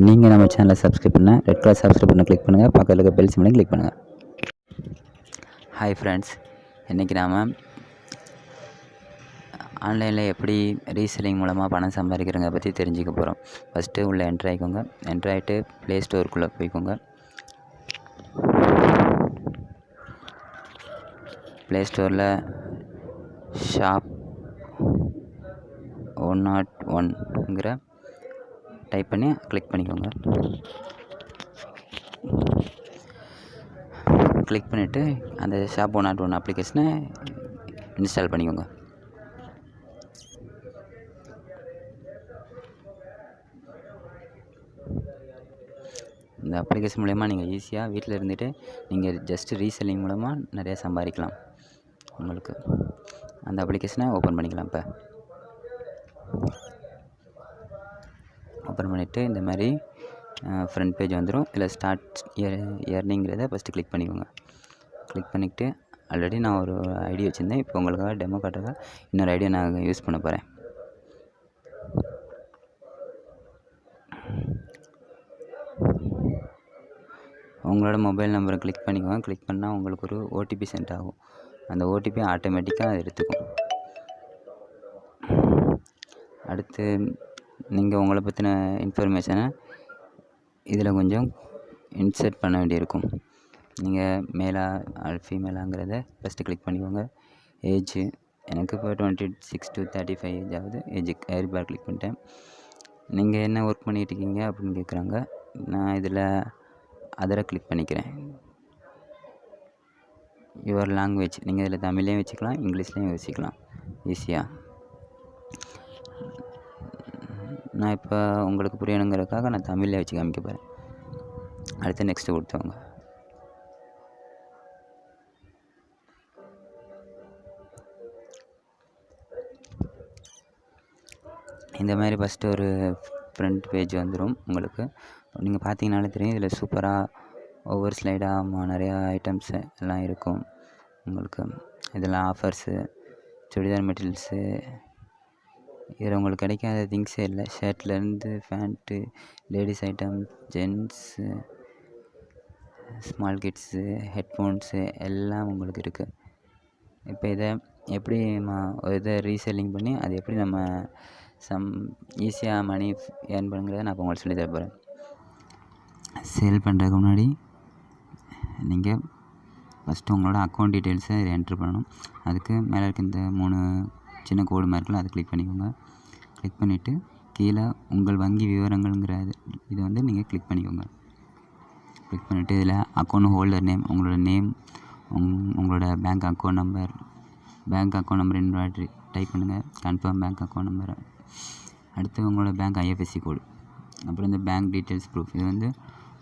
நீங்கள் நம்ம சேனலை சப்ஸ்கிரைப் பண்ண ரெட் கலர் சப்ஸ்கிரைப் பண்ண கிளிக் பண்ணுங்கள், பக்கத்தில் இருக்க பெல் சிம்லையும் கிளிக் பண்ணுங்கள். ஹாய் ஃப்ரெண்ட்ஸ், இன்றைக்கி நாம் ஆன்லைனில் எப்படி ரீசெல்லிங் மூலமாக பணம் சம்பாதிக்கிறங்க பற்றி தெரிஞ்சுக்க போகிறோம். ஃபஸ்ட்டு உள்ளே என்ட்ரு ஆகிக்கோங்க. என்ட்ரு ஆகிட்டு ப்ளே ஸ்டோருக்குள்ளே போய்க்கோங்க. ப்ளே ஸ்டோரில் ஷாப் 101ங்கிற டைப் பண்ணி கிளிக் பண்ணிக்கோங்க. கிளிக் பண்ணிவிட்டு அந்த ஷாப் 101 அப்ளிகேஷனை இன்ஸ்டால் பண்ணிக்கோங்க. இந்த அப்ளிகேஷன் மூலயமா நீங்கள் ஈஸியாக வீட்டில் இருந்துகிட்டு நீங்கள் ஜஸ்ட்டு ரீசெல்லிங் மூலமாக நிறையா சம்பாதிக்கலாம். உங்களுக்கு அந்த அப்ளிகேஷனை ஓப்பன் பண்ணிக்கலாம். இப்போ ஓப்பன் பண்ணிவிட்டு இந்த மாதிரி ஃப்ரண்ட் பேஜ் வந்துடும். இதில் ஸ்டார்ட் இயர்னிங்கிறத ஃபஸ்ட்டு கிளிக் பண்ணிக்கோங்க. கிளிக் பண்ணிவிட்டு ஆல்ரெடி நான் ஒரு ஐடி வச்சுருந்தேன். இப்போ உங்களுக்காக டெமோ காட்டுறதுக்காக இன்னொரு ஐடியா நான் யூஸ் பண்ண போகிறேன். உங்களோட மொபைல் நம்பரை கிளிக் பண்ணிக்கோங்க. கிளிக் பண்ணால் உங்களுக்கு ஒரு ஓடிபி சென்ட் ஆகும். அந்த ஓடிபி ஆட்டோமேட்டிக்காக எடுத்துக்கும். அடுத்து நீங்கள் உங்களை பற்றின இன்ஃபர்மேஷனை இதில் கொஞ்சம் இன்சர்ட் பண்ண வேண்டியிருக்கும். நீங்கள் மேலா ஃபீமேலாங்கிறத ஃபஸ்ட்டு கிளிக் பண்ணிக்கோங்க. ஏஜு எனக்கு இப்போ 26 to 35 ஏஜ் ஆகுது. ஏஜுக்கு ஏர் பார் கிளிக் பண்ணிட்டேன். நீங்கள் என்ன ஒர்க் பண்ணிகிட்டு இருக்கீங்க அப்படின்னு கேட்குறாங்க. நான் இதில் அதரை கிளிக் பண்ணிக்கிறேன். யுவர் லாங்குவேஜ் நீங்கள் இதில் தமிழ்லேயும் வச்சுக்கலாம், இங்கிலீஷ்லேயும் வச்சுக்கலாம் ஈஸியாக. நான் இப்போ உங்களுக்கு புரியணுங்கிறதுக்காக நான் தமிழில் வச்சு காமிக்க போகிறேன். அடுத்து நெக்ஸ்ட்டு கொடுத்தவங்க. இந்த மாதிரி ஃபஸ்ட்டு ஒரு ஃப்ரண்ட் பேஜ் வந்துடும் உங்களுக்கு. நீங்கள் பார்த்தீங்கனாலே தெரியும். இதில் சூப்பராக ஒவ்வொரு ஸ்லைடாக நிறையா ஐட்டம்ஸு எல்லாம் இருக்கும் உங்களுக்கு. இதில் ஆஃபர்ஸு, சுடிதார் மெட்டீரியல்ஸு, இதில் உங்களுக்கு கிடைக்காத திங்ஸே இல்லை. ஷர்ட்லேருந்து pant, ladies item, gents, small kids, headphones எல்லாம் உங்களுக்கு இருக்குது. இப்போ இதை எப்படி இதை ரீசெல்லிங் பண்ணி அது எப்படி நம்ம ஈஸியாக மணி ஏர்ன் பண்ணுங்கிறத நான் இப்போ உங்களுக்கு சொல்லி தர போகிறேன். சேல் பண்ணுறதுக்கு முன்னாடி நீங்கள் ஃபஸ்ட்டு உங்களோட அக்கௌண்ட் டீட்டெயில்ஸை இதை என்ட்ரு பண்ணணும். அதுக்கு மேலே இருக்க இந்த 3 சின்ன கோடு மாதிரி இருக்குல்ல, அதை கிளிக் பண்ணிக்கோங்க. கிளிக் பண்ணிவிட்டு கீழே உங்கள் வங்கி விவரங்கள்ங்கிற இது வந்து நீங்கள் கிளிக் பண்ணிக்கோங்க. கிளிக் பண்ணிவிட்டு இதில் அக்கௌண்ட் ஹோல்டர் நேம், உங்களோட நேம், உங்களோட பேங்க் அக்கௌண்ட் நம்பர் இன்னொரு டைப் பண்ணுங்கள். கன்ஃபார்ம் பேங்க் அக்கௌண்ட் நம்பரை. அடுத்து உங்களோட பேங்க் ஐஎஃப்எஸ்சி கோடு, அப்புறம் இந்த பேங்க் டீட்டெயில்ஸ் ப்ரூஃப். இது வந்து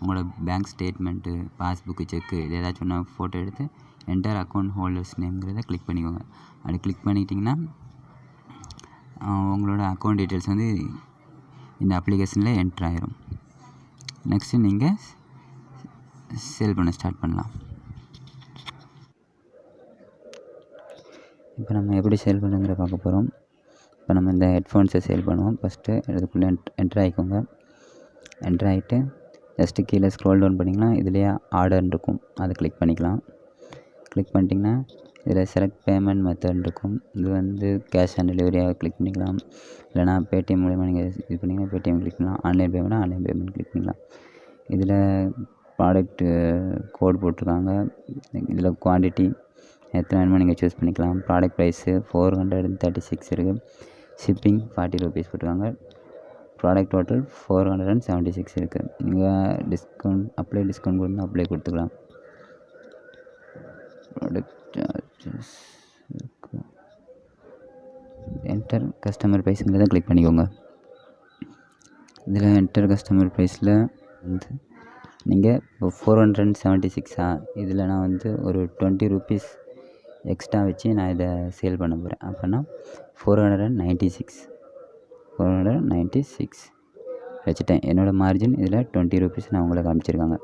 உங்களோட பேங்க் ஸ்டேட்மெண்ட்டு, பாஸ்புக்கு, செக்கு, இது ஏதாச்சும் ஒன்று ஃபோட்டோ எடுத்து என்டர் அக்கௌண்ட் ஹோல்டர்ஸ் நேம்ங்கிறத கிளிக் பண்ணிக்கோங்க. அப்படி கிளிக் பண்ணிக்கிட்டிங்கன்னா உங்களோட அக்கௌண்ட் டீட்டெயில்ஸ் வந்து இந்த அப்ளிகேஷனில் என்ட்ரு ஆயிரும். நெக்ஸ்ட்டு நீங்கள் சேல் பண்ண ஸ்டார்ட் பண்ணலாம். இப்போ நம்ம எப்படி சேல் பண்ணுங்கிற பார்க்க போகிறோம். இப்போ நம்ம இந்த ஹெட்ஃபோன்ஸை சேல் பண்ணுவோம். ஃபஸ்ட்டு இதுக்குள்ளே என்ட்ரு ஆகிக்கோங்க. என்ட்ரு ஆகிட்டு ஜஸ்ட்டு கீழே ஸ்க்ரோல் டவுன் பண்ணிங்கன்னா இதுலேயே ஆர்டர்னு இருக்கும், அதை கிளிக் பண்ணிக்கலாம். கிளிக் பண்ணிட்டிங்கன்னா இதில் செலக்ட் பேமெண்ட் மெத்தட் இருக்கும். இது வந்து கேஷ் ஆன் டெலிவரியாக கிளிக் பண்ணிக்கலாம். இல்லைனா பேடிஎம் மூலயமா நீங்கள் இது பண்ணிங்கன்னா பேடிஎம் கிளிக் பண்ணலாம். ஆன்லைன் பேமெண்ட்னா ஆன்லைன் பேமெண்ட் கிளிக் பண்ணிக்கலாம். இதில் ப்ராடக்ட்டு கோட் போட்டிருக்காங்க. இதில் குவான்டிட்டி எத்தனை வேணுமோ நீங்கள் சூஸ் பண்ணிக்கலாம். ப்ராடக்ட் ப்ரைஸு 436 இருக்குது. ஷிப்பிங் 40 ரூபீஸ் போட்டிருக்காங்க. ப்ராடக்ட் டோட்டல் 476 இருக்குது. நீங்கள் டிஸ்கவுண்ட் கொடுத்து அப்ளை கொடுத்துக்கலாம். ப்ராடக்ட் சார்ஜஸ் இருக்குது. என்டர் கஸ்டமர் ப்ரைஸுங்கிறத கிளிக் பண்ணிக்கோங்க. இதில் என்டர் கஸ்டமர் ப்ரைஸில் வந்து நீங்கள் இப்போ 476 இதில் நான் வந்து ஒரு 20 ரூபீஸ் எக்ஸ்ட்ரா வச்சு நான் இதை சேல் பண்ண போகிறேன். அப்போனா 496 வச்சுட்டேன். என்னோடய மார்ஜின் இதில் 20 ரூபீஸ் நான் உங்களுக்கு காமிச்சிருக்காங்க.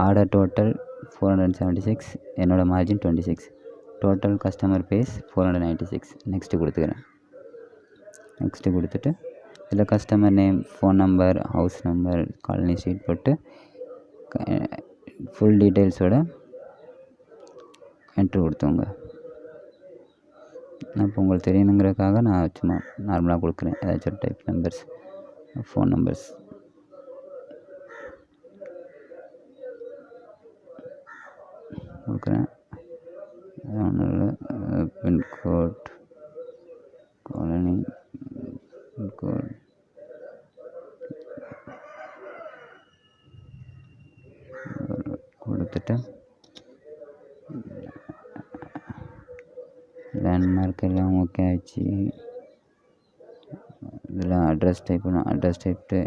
ஆர்டர் டோட்டல் 476, என்னோடய margin 26. Total customer base 496. Next கொடுத்துக்கிறேன். நெக்ஸ்ட்டு கொடுத்துட்டு இதில் customer name, phone number, house number, colony street போட்டு ஃபுல் டீட்டெயில்ஸோட என்ட்ரு கொடுத்தோங்க. நான் இப்போ உங்களுக்கு தெரியணுங்கிறதுக்காக நான் சும்மா நார்மலாக கொடுக்குறேன். ஏதாச்சும் ஒரு டைப் நம்பர்ஸ், ஃபோன் நம்பர்ஸ். கொடுக்குறேன். பின்கோட், காலனி பின்கோட், கொடுத்துட்டு லேண்ட்மார்க் எல்லாம் ஓகே ஆயிடுச்சு. இதில் அட்ரஸ் டைப் பண்ணணும். அட்ரஸ் டைப்ட்டு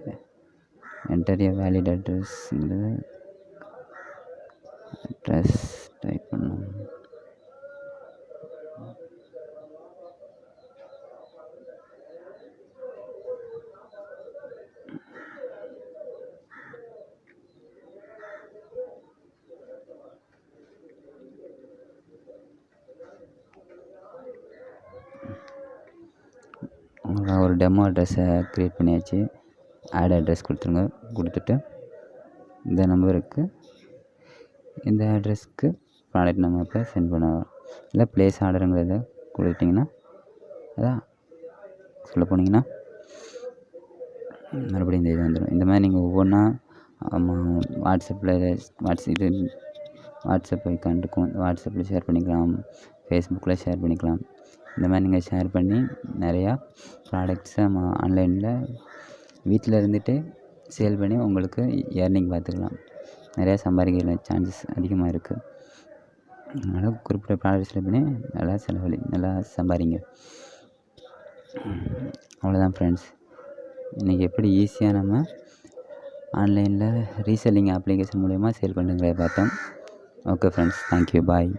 என்டர் ஏ வேலிட் அட்ரஸ்ங்கிறது அட்ரஸ் டைப் பண்ணணும். ஒரு டெமோ அட்ரஸை க்ரியேட் பண்ணியாச்சு. ஆட் அட்ரஸ் கொடுத்துருங்க. கொடுத்துட்டு இந்த நம்பருக்கு இந்த அட்ரஸ்க்கு ப்ராடக்ட் நம்ம இப்போ சென்ட் பண்ணுவோம். இல்லை ப்ளேஸ் ஆர்டருங்கிறத கொடுத்துட்டிங்கன்னா அதான் சொல்ல போனீங்கன்னா மறுபடியும் இந்த இது வந்துடும். இந்த மாதிரி நீங்கள் ஒவ்வொன்றா வாட்ஸ்அப்பில் வாட்ஸ்அப் ஐக்கான் இருக்கும். வாட்ஸ்அப்பில் ஷேர் பண்ணிக்கலாம், ஃபேஸ்புக்கில் ஷேர் பண்ணிக்கலாம். இந்த மாதிரி நீங்கள் ஷேர் பண்ணி நிறையா ப்ராடக்ட்ஸை நம்ம ஆன்லைனில் வீட்டில் இருந்துகிட்டே சேல் பண்ணி உங்களுக்கு ஏர்னிங் பார்த்துக்கலாம். நிறையா சம்பாதிக்கிற சான்சஸ் அதிகமாக இருக்குது. அதனால் குறிப்பிட்ட ப்ராடக்ட் செலக்ட் பண்ணி நல்லா சம்பாதிங்க. அவ்வளோதான் ஃப்ரெண்ட்ஸ். இன்றைக்கி எப்படி ஈஸியாக நம்ம ஆன்லைனில் ரீசெல்லிங் அப்ளிகேஷன் மூலயமா சேல் பண்ணுங்கிறத பார்த்தோம். ஓகே ஃப்ரெண்ட்ஸ், தேங்க்யூ, பாய்.